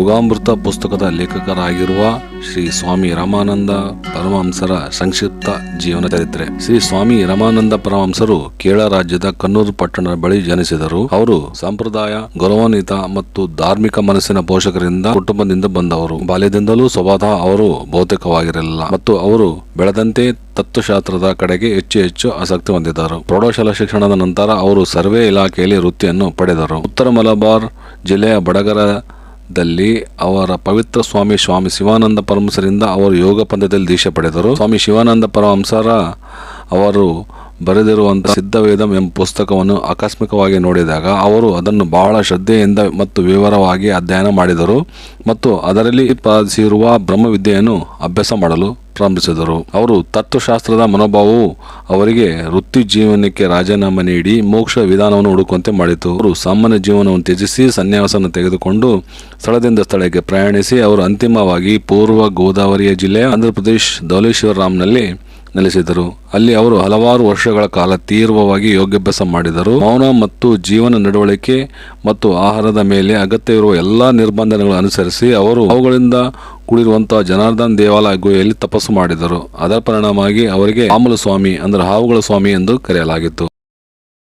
ಯುಗಾಮೃತ ಪುಸ್ತಕದ ಲೇಖಕರಾಗಿರುವ ಶ್ರೀ ಸ್ವಾಮಿ ರಾಮಾನಂದ ಪರಮಹಂಸರ ಸಂಕ್ಷಿಪ್ತ ಜೀವನ ಚರಿತ್ರೆ. ಶ್ರೀ ಸ್ವಾಮಿ ರಾಮಾನಂದ ಪರಮಹಂಸರು ಕೇರಳ ರಾಜ್ಯದ ಕನ್ನೂರು ಪಟ್ಟಣದ ಬಳಿ ಜನಿಸಿದರು. ಅವರು ಸಂಪ್ರದಾಯ, ಗೌರವಾನ್ವಿತ ಮತ್ತು ಧಾರ್ಮಿಕ ಮನಸ್ಸಿನ ಪೋಷಕರಿಂದ ಕುಟುಂಬದಿಂದ ಬಂದವರು. ಬಾಲ್ಯದಿಂದಲೂ ಸ್ವಭಾವ ಅವರು ಭೌತಿಕವಾಗಿರಲಿಲ್ಲ ಮತ್ತು ಅವರು ಬೆಳೆದಂತೆ ತತ್ವಶಾಸ್ತ್ರದ ಕಡೆಗೆ ಹೆಚ್ಚು ಆಸಕ್ತಿ ಹೊಂದಿದ್ದರು. ಪ್ರೌಢಶಾಲಾ ಶಿಕ್ಷಣದ ನಂತರ ಅವರು ಸರ್ವೆ ಇಲಾಖೆಯಲ್ಲಿ ವೃತ್ತಿಯನ್ನು ಪಡೆದರು. ಉತ್ತರ ಮಲಬಾರ್ ಜಿಲ್ಲೆಯ ಬಡಗರದಲ್ಲಿ ಅವರ ಪವಿತ್ರ ಸ್ವಾಮಿ ಶಿವಾನಂದ ಪರಮಹಂಸರಿಂದ ಅವರು ಯೋಗ ಪಂಥದಲ್ಲಿ ದೀಕ್ಷೆ ಪಡೆದರು. ಸ್ವಾಮಿ ಶಿವಾನಂದ ಪರಮಹಂಸರ ಅವರು ಬರೆದಿರುವಂತಹ ಸಿದ್ಧವೇದಂ ಎಂಬ ಪುಸ್ತಕವನ್ನು ಆಕಸ್ಮಿಕವಾಗಿ ನೋಡಿದಾಗ ಅವರು ಅದನ್ನು ಬಹಳ ಶ್ರದ್ಧೆಯಿಂದ ಮತ್ತು ವಿವರವಾಗಿ ಅಧ್ಯಯನ ಮಾಡಿದರು ಮತ್ತು ಅದರಲ್ಲಿ ಪ್ರತಿಪಾದಿಸಿರುವ ಬ್ರಹ್ಮವಿದ್ಯೆಯನ್ನು ಅಭ್ಯಾಸ ಮಾಡಲು ಪ್ರಾರಂಭಿಸಿದರು. ಅವರು ತತ್ವಶಾಸ್ತ್ರದ ಮನೋಭಾವವು ಅವರಿಗೆ ವೃತ್ತಿ ಜೀವನಕ್ಕೆ ರಾಜೀನಾಮೆ ನೀಡಿ ಮೋಕ್ಷ ವಿಧಾನವನ್ನು ಹುಡುಕುವಂತೆ ಮಾಡಿತು. ಅವರು ಸಾಮಾನ್ಯ ಜೀವನವನ್ನು ತ್ಯಜಿಸಿ ಸನ್ಯಾಸವನ್ನು ತೆಗೆದುಕೊಂಡು ಸ್ಥಳದಿಂದ ಸ್ಥಳಕ್ಕೆ ಪ್ರಯಾಣಿಸಿ ಅವರು ಅಂತಿಮವಾಗಿ ಪೂರ್ವ ಗೋದಾವರಿಯ ಜಿಲ್ಲೆಯ ಆಂಧ್ರಪ್ರದೇಶ ಧವಳೇಶ್ವರಂನಲ್ಲಿ ನೆಲೆಸಿದರು. ಅಲ್ಲಿ ಅವರು ಹಲವಾರು ವರ್ಷಗಳ ಕಾಲ ತೀವ್ರವಾಗಿ ಯೋಗಾಭ್ಯಾಸ ಮಾಡಿದರು. ಮೌನ ಮತ್ತು ಜೀವನ ನಡವಳಿಕೆ ಮತ್ತು ಆಹಾರದ ಮೇಲೆ ಅಗತ್ಯವಿರುವ ಎಲ್ಲಾ ನಿರ್ಬಂಧಗಳನ್ನು ಅನುಸರಿಸಿ ಅವರು ಅವುಗಳಿಂದ ಕೂಡಿರುವಂತಹ ಜನಾರ್ದನ್ ದೇವಾಲಯ ಗುಹೆಯಲ್ಲಿ ತಪಸ್ಸು ಮಾಡಿದರು. ಅದರ ಪರಿಣಾಮವಾಗಿ ಅವರಿಗೆ ಆಮಲ ಸ್ವಾಮಿ ಅಂದರೆ ಹಾವುಗಳ ಸ್ವಾಮಿ ಎಂದು ಕರೆಯಲಾಗಿತ್ತು.